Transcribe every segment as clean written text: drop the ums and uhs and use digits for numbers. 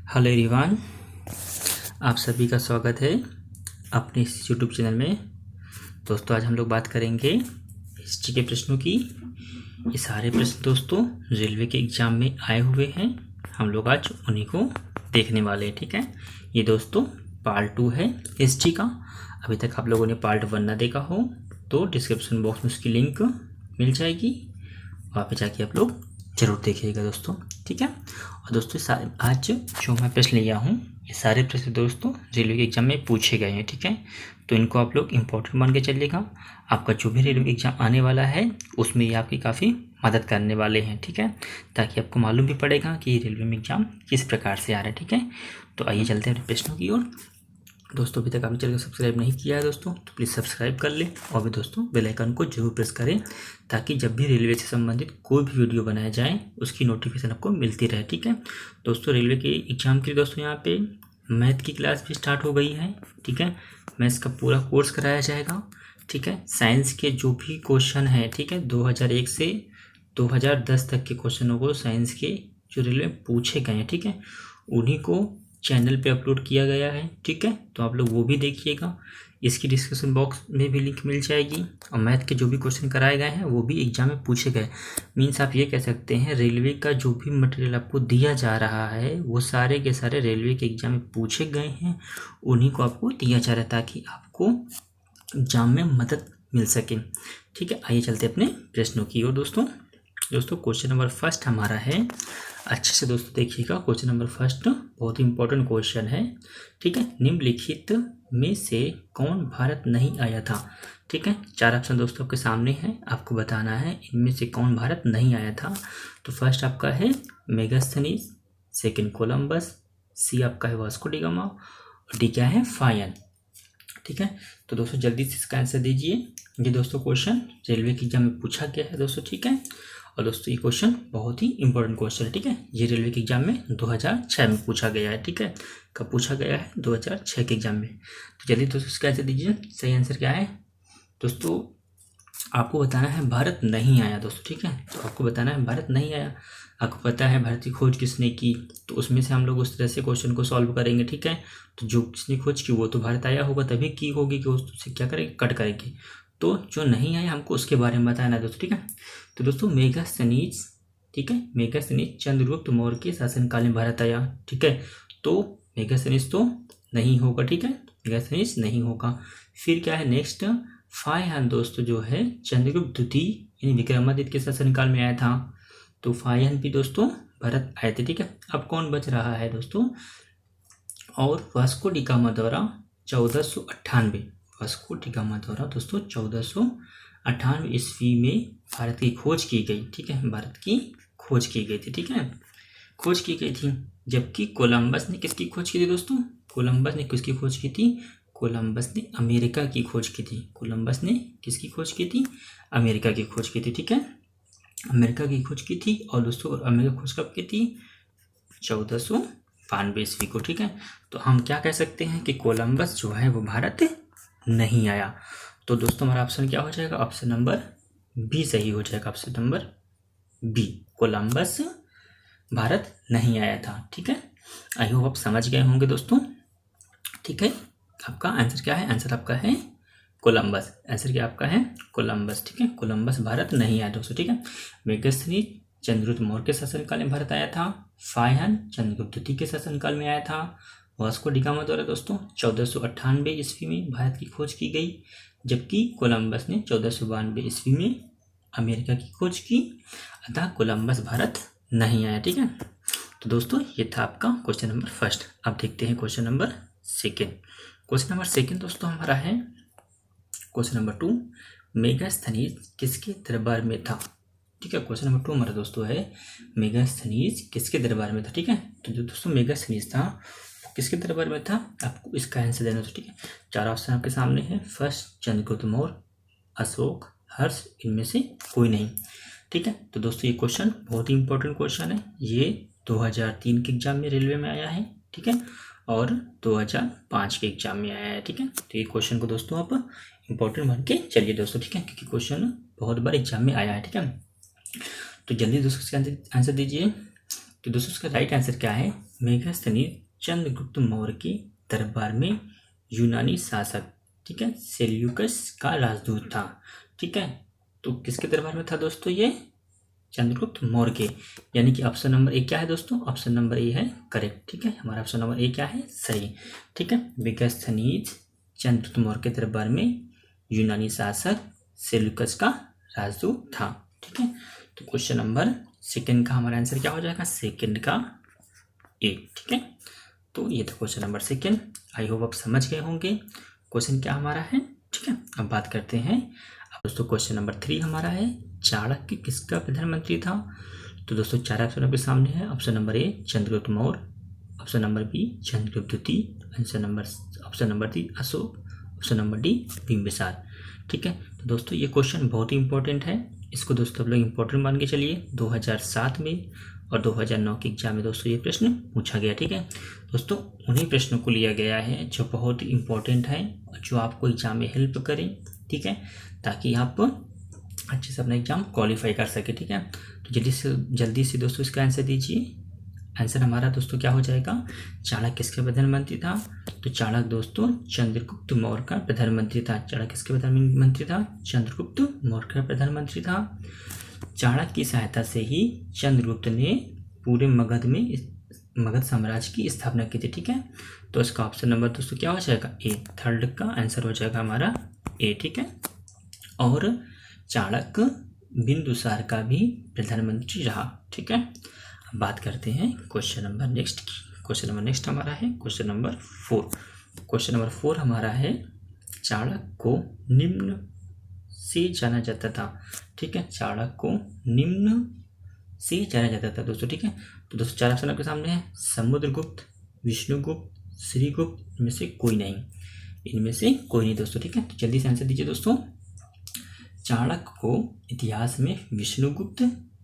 Hello everyone, आप सभी का स्वागत है अपने इस यूट्यूब चैनल में। दोस्तों, आज हम लोग बात करेंगे हिस्ट्री के प्रश्नों की। ये सारे प्रश्न दोस्तों रेलवे के एग्ज़ाम में आए हुए हैं। हम लोग आज उन्हीं को देखने वाले हैं। ठीक है, ये दोस्तों पार्ट 2 है हिस्ट्री का। अभी तक आप लोगों ने पार्ट 1 ना देखा हो तो डिस्क्रिप्शन बॉक्स में उसकी लिंक मिल जाएगी, वहाँ पे जाके आप लोग ज़रूर देखिएगा दोस्तों। ठीक है, और दोस्तों आज जो मैं प्रश्न लिया हूँ ये सारे प्रश्न दोस्तों रेलवे के एग्ज़ाम में पूछे गए हैं। ठीक है, तो इनको आप लोग इम्पोर्टेंट मान के चलिएगा। आपका जो भी रेलवे एग्ज़ाम आने वाला है उसमें ये आपकी काफ़ी मदद करने वाले हैं। ठीक है, ताकि आपको मालूम भी पड़ेगा कि रेलवे में एग्ज़ाम किस प्रकार से आ रहा है। ठीक है, तो आइए चलते हैं प्रश्नों की ओर। दोस्तों, अभी तक आपने चैनल को सब्सक्राइब नहीं किया है दोस्तों तो प्लीज़ सब्सक्राइब कर लें, और भी दोस्तों बेल आइकन को जरूर प्रेस करें ताकि जब भी रेलवे से संबंधित कोई भी वीडियो बनाया जाए उसकी नोटिफिकेशन आपको मिलती रहे। ठीक है दोस्तों, रेलवे के एग्ज़ाम के लिए दोस्तों यहाँ पे मैथ की क्लास भी स्टार्ट हो गई है। ठीक है, मैथ्स का पूरा कोर्स कराया जाएगा। ठीक है, साइंस के जो भी क्वेश्चन हैं, ठीक है, 2001 से 2010 तक के क्वेश्चनों को साइंस के जो रेलवे पूछे गए हैं, ठीक है, उन्हीं को चैनल पे अपलोड किया गया है। ठीक है, तो आप लोग वो भी देखिएगा। इसकी डिस्क्रिप्शन बॉक्स में भी लिंक मिल जाएगी। और मैथ के जो भी क्वेश्चन कराए गए हैं वो भी एग्जाम में पूछे गए। मीन्स आप ये कह सकते हैं रेलवे का जो भी मटेरियल आपको दिया जा रहा है वो सारे के सारे रेलवे के एग्जाम में पूछे गए हैं, उन्हीं को आपको दिया जा रहा है ताकि आपको एग्जाम में मदद मिल सके। ठीक है, आइए चलते अपने प्रश्नों की ओर। दोस्तों क्वेश्चन नंबर फर्स्ट हमारा है, अच्छे से दोस्तों देखिएगा। क्वेश्चन नंबर फर्स्ट बहुत ही इंपॉर्टेंट क्वेश्चन है। ठीक है, निम्नलिखित में से कौन भारत नहीं आया था? ठीक है, 4 ऑप्शन दोस्तों आपके सामने हैं, आपको बताना है इनमें से कौन भारत नहीं आया था। तो फर्स्ट आपका है मेगास्थनीज, सेकंड कोलंबस, सी आपका है वास्को डी गामा, और डी क्या है? फायन। ठीक है, तो दोस्तों जल्दी से इसका आंसर दीजिए। ये दोस्तों क्वेश्चन रेलवे के एग्जाम में पूछा गया है दोस्तों। ठीक है, और दोस्तों ये क्वेश्चन बहुत ही इंपॉर्टेंट क्वेश्चन है। ठीक है, ये रेलवे के एग्जाम में 2006 में पूछा गया है। ठीक है, कब पूछा गया है? 2006 के एग्जाम में। तो जल्दी दोस्तों इसका आंसर दीजिए। सही आंसर क्या है दोस्तों? आपको बताना है भारत नहीं आया दोस्तों। ठीक है, तो आपको बताना है भारत नहीं आया। आपको पता है भारत की खोज किसने की, तो उसमें से हम लोग उस तरह से क्वेश्चन को सॉल्व करेंगे। ठीक है, तो जो किसने खोज की वो तो भारत आया होगा तभी की होगी कि उससे क्या करेंगे? कट करेंगे। तो जो नहीं आया हमको उसके बारे में बताना है दोस्तों। ठीक है, तो दोस्तों मेगास्थनीज, ठीक है, मेगास्थनीज चंद्रगुप्त मौर्य के शासनकाल में भारत आया। ठीक है, तो मेगास्थनीज तो नहीं होगा। ठीक है, मेगास्थनीज नहीं होगा। फिर क्या है नेक्स्ट? फायन दोस्तों जो है चंद्रगुप्त द्वितीय यानी विक्रमादित्य के शासनकाल में आया था। तो फायन भी दोस्तों भारत आए थे। ठीक है, अब कौन बच रहा है दोस्तों? और वास्को डी गामा द्वारा 1498, वास्को डी गामा द्वारा दोस्तों 1498 ईस्वी में भारत की खोज की गई। ठीक है, भारत की खोज की गई थी। ठीक है, खोज की गई थी। जबकि कोलंबस ने किसकी खोज की थी दोस्तों? कोलंबस ने किसकी खोज की थी? कोलंबस ने अमेरिका की खोज की थी। कोलंबस ने किसकी खोज की थी? अमेरिका की खोज की थी। ठीक है, अमेरिका की खोज की थी। और दोस्तों अमेरिका खोज कब की थी? 1492 ईस्वी को। ठीक है, तो हम क्या कह सकते हैं कि कोलंबस जो है वो भारत नहीं आया। तो दोस्तों हमारा ऑप्शन क्या हो जाएगा? ऑप्शन नंबर बी सही हो जाएगा। Option number B, Columbus Bharat नहीं आया था। ठीक है, आई होप आप समझ गए होंगे दोस्तों। ठीक है, आपका आंसर क्या है? आंसर आपका है कोलंबस। आंसर क्या आपका है? कोलंबस। ठीक है, कोलंबस भारत नहीं आया दोस्तों। ठीक है, मेगास्थनीज चंद्रगुप्त मौर्य के शासनकाल में भारत आया था। फायन चंद्रगुप्त द्वितीय के शासनकाल में आया था। वास्को डी गामा द्वारा दोस्तों 1498 ईस्वी में भारत की खोज की गई। जबकि कोलंबस ने 1492 ईस्वी में अमेरिका की खोज की। अतः कोलंबस भारत नहीं आया। ठीक है, तो दोस्तों ये था आपका क्वेश्चन नंबर फर्स्ट। अब देखते हैं question number second. Question number second दोस्तों हमारा है क्वेश्चन नंबर 2, मेगास्थनीज किसके दरबार में था? ठीक है, क्वेश्चन नंबर 2 हमारा दोस्तों है मेगास्थनीज किसके दरबार में था। ठीक है, तो जो दोस्तों मेगास्थनीज था किसके दरबार में था, आपको इसका आंसर देना था। ठीक है, 4 ऑप्शन आपके सामने है। फर्स्ट चंद्रगुप्त मौर्य, अशोक, हर्ष, इनमें से कोई नहीं। ठीक है, तो दोस्तों ये क्वेश्चन बहुत ही इंपॉर्टेंट क्वेश्चन है। ये 2003 के एग्जाम में रेलवे में आया है। ठीक है, और 2005 के एग्जाम में आया है। ठीक है, तो ये क्वेश्चन को दोस्तों आप इंपॉर्टेंट मान के चलिए दोस्तों। ठीक है, क्योंकि क्वेश्चन बहुत बार एग्जाम में आया है। ठीक है, तो जल्दी दोस्तों इसका आंसर दीजिए। तो दोस्तों इसका राइट आंसर क्या है? मेगास्थनीज चंद्रगुप्त मौर्य के दरबार में यूनानी शासक, ठीक है, सेल्यूकस का राजदूत था। ठीक है, तो किसके दरबार में था दोस्तों? ये चंद्रगुप्त मौर्य के। यानी कि ऑप्शन नंबर ए क्या है दोस्तों? ऑप्शन नंबर ए है करेक्ट। ठीक है, हमारा ऑप्शन नंबर ए क्या है? सही। ठीक है, मेगास्थनीज चंद्रगुप्त मौर्य के दरबार में यूनानी शासक सेल्यूकस का राजदूत था। ठीक है, तो क्वेश्चन नंबर सेकंड का हमारा आंसर क्या हो जाएगा? सेकंड का ए। ठीक है, तो ये था question number second. I hope आप समझ गए होंगे क्वेश्चन क्या हमारा है। ठीक है, अब बात करते हैं। अब दोस्तों क्वेश्चन नंबर 3 हमारा है, चाणक्य किसका प्रधानमंत्री था? तो दोस्तों 4 ऑप्शन आपके सामने है। Option number A Chandragupta Maurya, option number B Chandragupta द्वितीय, option number D Ashoka, option number D Bimbisara. ठीक है, तो दोस्तों ये क्वेश्चन बहुत ही इंपॉर्टेंट है। इसको दोस्तों आप लोग इंपॉर्टेंट मान के चलिए। 2007 में और 2009 के एग्जाम में दोस्तों ये प्रश्न पूछा गया। ठीक है दोस्तों, उन्हीं प्रश्नों को लिया गया है जो बहुत ही इंपॉर्टेंट है और जो आपको एग्जाम में हेल्प करें। ठीक है, ताकि आप अच्छे से अपना एग्जाम क्वालिफाई कर सके। ठीक है, तो जल्दी से दोस्तों इसका आंसर दीजिए। आंसर हमारा दोस्तों क्या हो जाएगा? चाणक्य किसका प्रधानमंत्री था? तो चाणक्य दोस्तों चंद्रगुप्त मौर्य का प्रधानमंत्री था। चाणक्य किसके प्रधानमंत्री था? चंद्रगुप्त मौर्य का प्रधानमंत्री था। चाणक्य की सहायता से ही चंद्रगुप्त ने पूरे मगध साम्राज्य की स्थापना की थी। ठीक है, तो इसका ऑप्शन नंबर दोस्तों क्या हो जाएगा? ए। थर्ड का आंसर हो जाएगा हमारा ए। ठीक है, और चाणक्य बिंदुसार का भी प्रधानमंत्री रहा। ठीक है, अब बात करते हैं क्वेश्चन नंबर नेक्स्ट की। क्वेश्चन नंबर नेक्स्ट हमारा है क्वेश्चन नंबर 4। क्वेश्चन नंबर 4 हमारा है, चाणक्य को निम्न से जाना जाता था। ठीक है, चाणक्य को निम्न से जाना जाता था दोस्तों। ठीक है, तो दोस्तों 4 ऑप्शन आपके सामने है, समुद्रगुप्त, विष्णुगुप्त, श्रीगुप्त, इनमें से कोई नहीं। इनमें से कोई नहीं दोस्तों। ठीक है, तो जल्दी से आंसर दीजिए दोस्तों। चाणक्य को इतिहास में विष्णुगुप्त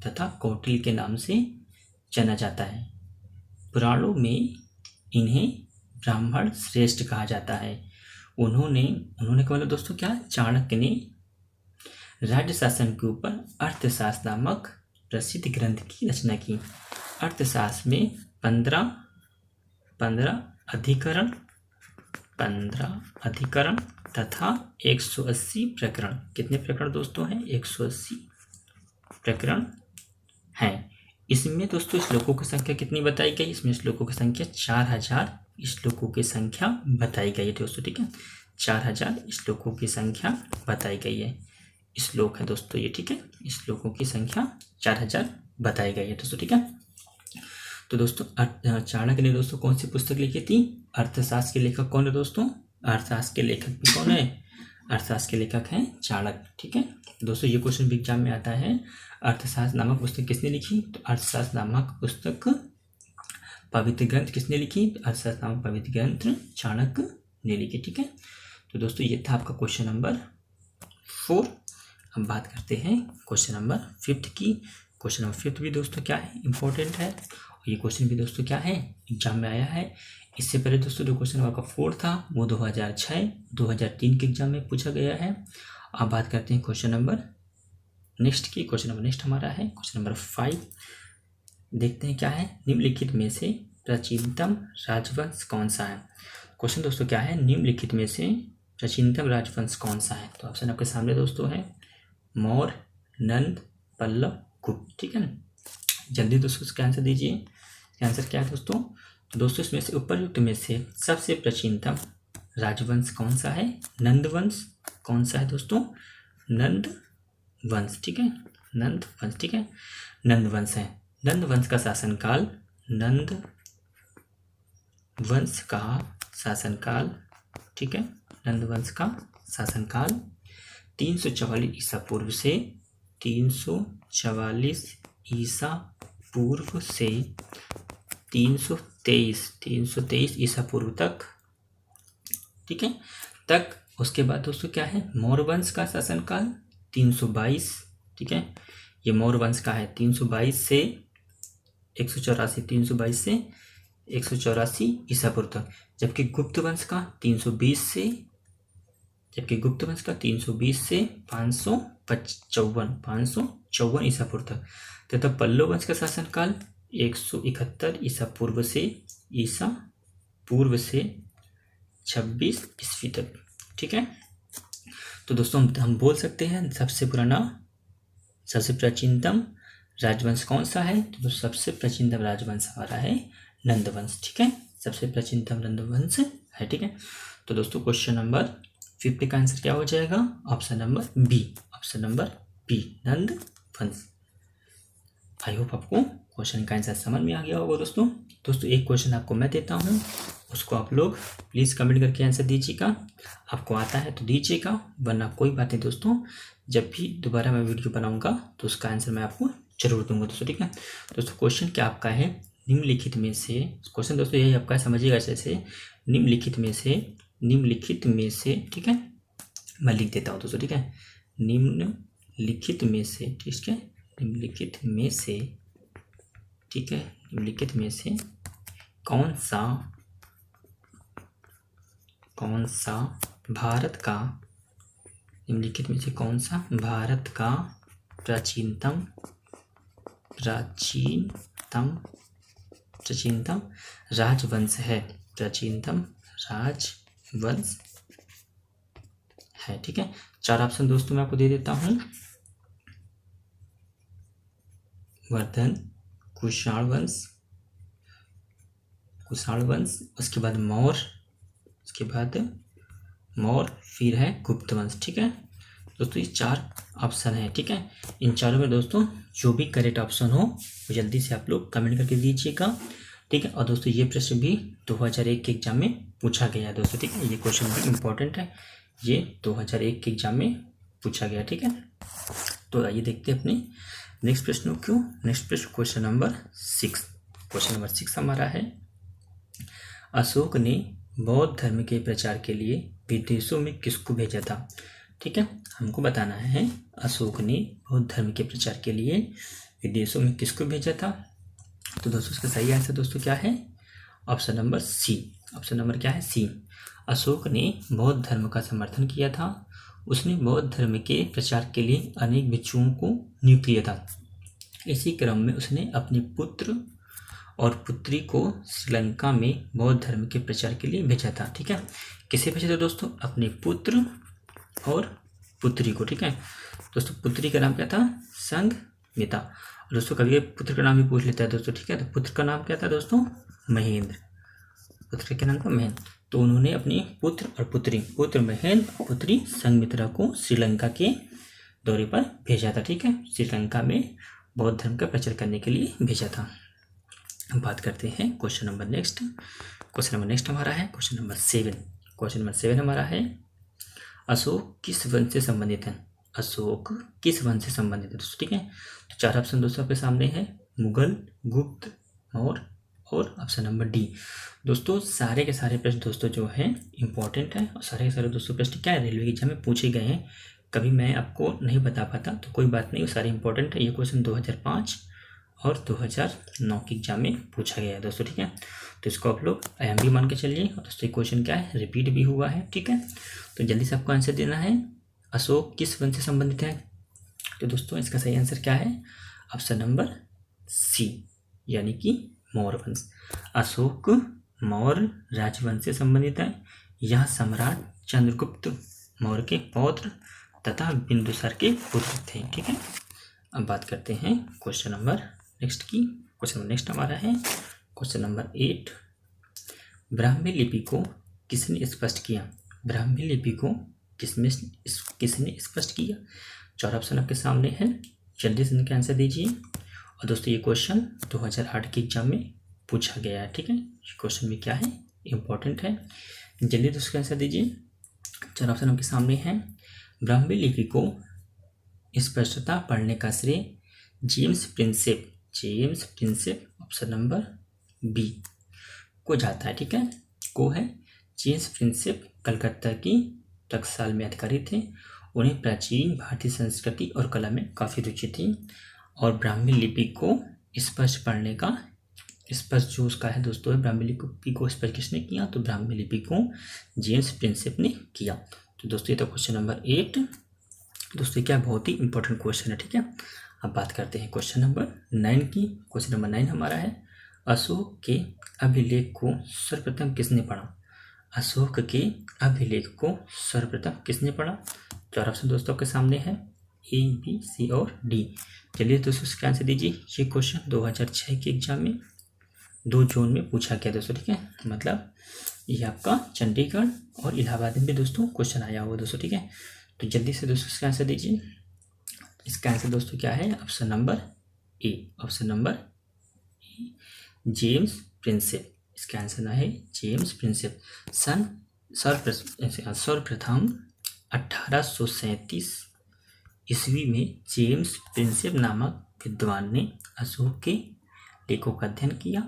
तथा कौटिल्य के नाम से जाना जाता है। पुराणों में इन्हें ब्राह्मण श्रेष्ठ कहा जाता है। उन्होंने क्या बोला दोस्तों? क्या चाणक्य ने राज्य शासन के ऊपर अर्थशास्त्र नामक प्रसिद्ध ग्रंथ की रचना की। अर्थशास्त्र में 15 अधिकरण तथा 180 प्रकरण। कितने प्रकरण दोस्तों हैं? 180 प्रकरण हैं। इसमें दोस्तों श्लोकों की संख्या कितनी बताई गई? इसमें श्लोकों की संख्या 4000 श्लोकों की संख्या बताई गई है दोस्तों। ठीक है, 4000 श्लोकों की संख्या बताई गई है। श्लोक है दोस्तों ये। ठीक है, श्लोकों की संख्या 4000 बताई गई है दोस्तों। ठीक है, तो दोस्तों चाणक्य ने दोस्तों कौन सी पुस्तक लिखी थी? अर्थशास्त्र के लेखक कौन है दोस्तों? अर्थशास्त्र के लेखक भी कौन है? अर्थशास्त्र के लेखक हैं चाणक्य। ठीक है दोस्तों, ये क्वेश्चन भी एग्जाम में आता है। अर्थशास्त्र नामक पुस्तक किसने लिखी? तो अर्थशास्त्र नामक पुस्तक पवित्र ग्रंथ किसने लिखी? अर्थशास्त्र नामक पवित्र ग्रंथ चाणक्य ने लिखी। ठीक है, तो दोस्तों ये था आपका क्वेश्चन नंबर 4। हम बात करते हैं क्वेश्चन नंबर 5 की। क्वेश्चन नंबर 5 भी दोस्तों क्या है? इंपॉर्टेंट है। और ये क्वेश्चन भी दोस्तों क्या है? एग्जाम में आया है। इससे पहले दोस्तों जो क्वेश्चन आपका 4 था वो 2006, 2003 के एग्जाम में पूछा गया है। अब बात करते हैं क्वेश्चन नंबर नेक्स्ट की। क्वेश्चन नंबर नेक्स्ट हमारा है क्वेश्चन नंबर 5। देखते हैं क्या है। निम्नलिखित में से प्राचीनतम राजवंश कौन सा है? क्वेश्चन दोस्तों क्या है? निम्नलिखित में से प्राचीनतम राजवंश कौन सा है? तो ऑप्शन आपके सामने दोस्तों है, मौर्य, नंद, पल्लव, गुप्त। ठीक है ना, जल्दी दोस्तों इसका आंसर दीजिए। आंसर क्या है दोस्तों? तो दोस्तों इसमें से उपरयुक्त में से सबसे प्राचीनतम राजवंश कौन सा है? नंद वंश। कौन सा है दोस्तों? नंद वंश। ठीक है, नंद वंश। ठीक है, नंद वंश है। नंद वंश का शासनकाल, नंद वंश का शासनकाल, ठीक है, नंद वंश का शासनकाल 344 ईसा पूर्व से 344 ईसा पूर्व से 323 ईसा पूर्व तक। ठीक है, तक। उसके बाद दोस्तों क्या है? मौर्य वंश का शासनकाल 322। ठीक है, ये मौर्य वंश का है 322 से 184, 322 से 184 ईसा पूर्व तक। जबकि गुप्त वंश का 320 से 554 ईसा पूर्व तक। तथा पल्लव वंश का शासनकाल 171 ईसा पूर्व से 26 ईस्वी तक। ठीक है, तो दोस्तों हम बोल सकते हैं सबसे प्राचीनतम राजवंश कौन सा है, तो सबसे प्राचीनतम राजवंश हमारा है नंदवंश। ठीक है, सबसे प्राचीनतम नंदवंश है। ठीक है, तो दोस्तों क्वेश्चन नंबर 50 का आंसर क्या हो जाएगा, option number B Nandvansh. I hope आपको क्वेश्चन का आंसर समझ में आ गया होगा दोस्तों। एक क्वेश्चन आपको मैं देता हूँ, उसको आप लोग प्लीज़ कमेंट करके आंसर दीजिएगा। आपको आता है तो दीजिएगा, वरना कोई बात नहीं दोस्तों, जब भी दोबारा मैं वीडियो बनाऊंगा तो उसका आंसर मैं आपको जरूर दूंगा दोस्तों। ठीक है दोस्तों, क्वेश्चन क्या आपका है, निम्नलिखित में से, क्वेश्चन दोस्तों यही आपका समझिएगा जैसे निम्नलिखित में से, ठीक है, मैं लिख देता हूँ दोस्तों। ठीक है, निम्नलिखित में से, ठीक है, निम्नलिखित में से कौन सा भारत का प्राचीनतम राजवंश है, ठीक है, 4 ऑप्शन दोस्तों मैं आपको दे देता हूँ। वर्धन, कुषाण वंश, उसके बाद मौर्य, फिर है गुप्त वंश। ठीक है दोस्तों, ये 4 ऑप्शन है। ठीक है, इन चारों में दोस्तों जो भी करेक्ट ऑप्शन हो वो जल्दी से आप लोग कमेंट करके दीजिएगा। ठीक है, और दोस्तों ये प्रश्न भी 2001 के एग्जाम में पूछा गया है दोस्तों। ठीक है, ये क्वेश्चन भी इम्पोर्टेंट है, ये 2001 के एग्जाम में पूछा गया। ठीक है, तो आइए देखते हैं अपने नेक्स्ट प्रश्न को। नेक्स्ट प्रश्न क्वेश्चन नंबर 6 हमारा है, अशोक ने बौद्ध धर्म के प्रचार के लिए विदेशों में किसको भेजा था। ठीक है, हमको बताना है अशोक ने बौद्ध धर्म के प्रचार के लिए विदेशों में किसको भेजा था। तो दोस्तों इसका सही आंसर दोस्तों क्या है, option number C. Option number क्या है, सी। अशोक ने बौद्ध धर्म का समर्थन किया था, उसने बौद्ध धर्म के प्रचार के लिए अनेक भिक्षुओं को नियुक्त किया था। इसी क्रम में उसने अपने पुत्र और पुत्री को श्रीलंका में बौद्ध धर्म के प्रचार के लिए भेजा था। ठीक है, किसे भेजा था दोस्तों, अपने पुत्र और पुत्री को। ठीक है दोस्तों, पुत्री का नाम क्या था, संघमित्रा। दोस्तों कभी पुत्र का नाम भी पूछ लेता है दोस्तों। ठीक है, तो पुत्र का नाम क्या था दोस्तों, महेंद्र। पुत्र के नाम था महेंद्र। तो उन्होंने अपने पुत्र महेंद्र और पुत्री संघमित्रा को श्रीलंका के दौरे पर भेजा था। ठीक है, श्रीलंका में बौद्ध धर्म का प्रचार करने के लिए भेजा था। हम बात करते हैं क्वेश्चन नंबर नेक्स्ट हमारा है क्वेश्चन नंबर 7 हमारा है, अशोक किस वंश से संबंधित है। दोस्तों। ठीक है, तो 4 ऑप्शन दोस्तों आपके सामने है, मुगल, गुप्त, मौर्य और ऑप्शन नंबर डी। दोस्तों सारे के सारे प्रश्न दोस्तों जो है इंपॉर्टेंट है, और सारे के सारे दोस्तों प्रश्न क्या है, रेलवे के एग्जाम में पूछे गए हैं। कभी मैं आपको नहीं बता पाता तो कोई बात नहीं, वो सारे इंपॉर्टेंट है। ये क्वेश्चन 2005 और 2009 के एग्जाम में पूछा गया है दोस्तों। ठीक है, तो इसको आप लोग IMP मान के चलिए। और दोस्तों क्वेश्चन क्या है, रिपीट भी हुआ है। ठीक है, तो जल्दी से आपको आंसर देना है, अशोक किस वंश से संबंधित है। तो दोस्तों इसका सही आंसर क्या है, ऑप्शन नंबर सी, यानी कि मौर्य वंश। अशोक मौर्य राजवंश से संबंधित है। यह सम्राट चंद्रगुप्त मौर्य के पौत्र तथा बिंदुसार के पुत्र थे। ठीक है, अब बात करते हैं क्वेश्चन नंबर नेक्स्ट की। क्वेश्चन नेक्स्ट हमारा है क्वेश्चन नंबर 8, ब्राह्मी लिपि को किसने स्पष्ट किया। ब्राह्मी लिपि को किसने स्पष्ट किया। 4 ऑप्शन आपके सामने है, जल्दी से इनका आंसर दीजिए। और दोस्तों ये क्वेश्चन 2008 के एग्जाम में पूछा गया है। ठीक है, क्वेश्चन में क्या है, इंपॉर्टेंट है, जल्दी दोस्तों आंसर दीजिए। 4 ऑप्शन आपके सामने हैं, ब्राह्मी लिपि को स्पष्टता पढ़ने का श्रेय James Prinsep option number B को जाता है। ठीक है, को है जेम्स प्रिंसेप, कलकत्ता की टकसाल में अधिकारी थे। उन्हें प्राचीन भारतीय संस्कृति और कला में काफ़ी रुचि थी, और ब्राह्मी लिपि को स्पष्ट पढ़ने का स्पष्ट जो उसका है दोस्तों है, ब्राह्मी लिपि को स्पष्ट किसने किया, तो ब्राह्मी लिपि को जेम्स प्रिंसेप ने किया। तो दोस्तों ये तो क्वेश्चन नंबर 8 दोस्तों क्या बहुत ही इंपॉर्टेंट क्वेश्चन है। ठीक है, अब बात करते हैं क्वेश्चन नंबर 9 की। क्वेश्चन नंबर 9 हमारा है, अशोक के अभिलेख को सर्वप्रथम किसने पढ़ा? अशोक के अभिलेख को सर्वप्रथम किसने पढ़ा? चार ऑप्शन दोस्तों के सामने है, ए, बी, सी और डी। चलिए दोस्तों इसका आंसर दीजिए। ये क्वेश्चन 2006 के एग्जाम में 2 जोन में पूछा गया दोस्तों, ठीक है। मतलब ये आपका चंडीगढ़ और इलाहाबाद में भी दोस्तों क्वेश्चन आया हुआ दोस्तों, ठीक है। तो जल्दी से दोस्तों इसका आंसर दीजिए। इसका आंसर दोस्तों क्या है? ऑप्शन नंबर ए। ऑप्शन नंबर ए, जेम्स प्रिंसेप। इसका आंसर ना है जेम्स प्रिंसेप। सर्वप्रथम 1837 ईस्वी में जेम्स प्रिंसेप नामक विद्वान ने अशोक के लेखों का अध्ययन किया।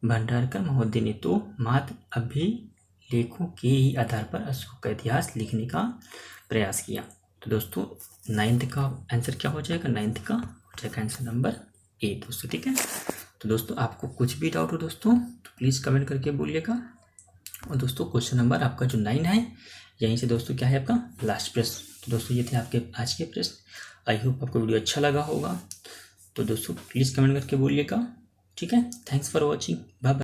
भंडारकर महोदय ने तो मात्र अभिलेखों के ही आधार पर अशोक का इतिहास लिखने का प्रयास किया। तो दोस्तों 9th का आंसर क्या हो जाएगा? 9th का हो जाएगा आंसर नंबर ए दोस्तों, ठीक है। तो दोस्तों आपको कुछ भी डाउट हो दोस्तों तो प्लीज़ कमेंट करके बोलिएगा। और दोस्तों क्वेश्चन नंबर आपका जो 9 है, यहीं से दोस्तों क्या है आपका लास्ट प्रश्न। तो दोस्तों ये थे आपके आज के प्रश्न। आई होप आपको वीडियो अच्छा लगा होगा। तो दोस्तों प्लीज़ कमेंट करके बोलिएगा, ठीक है। Thanks for watching, bye bye.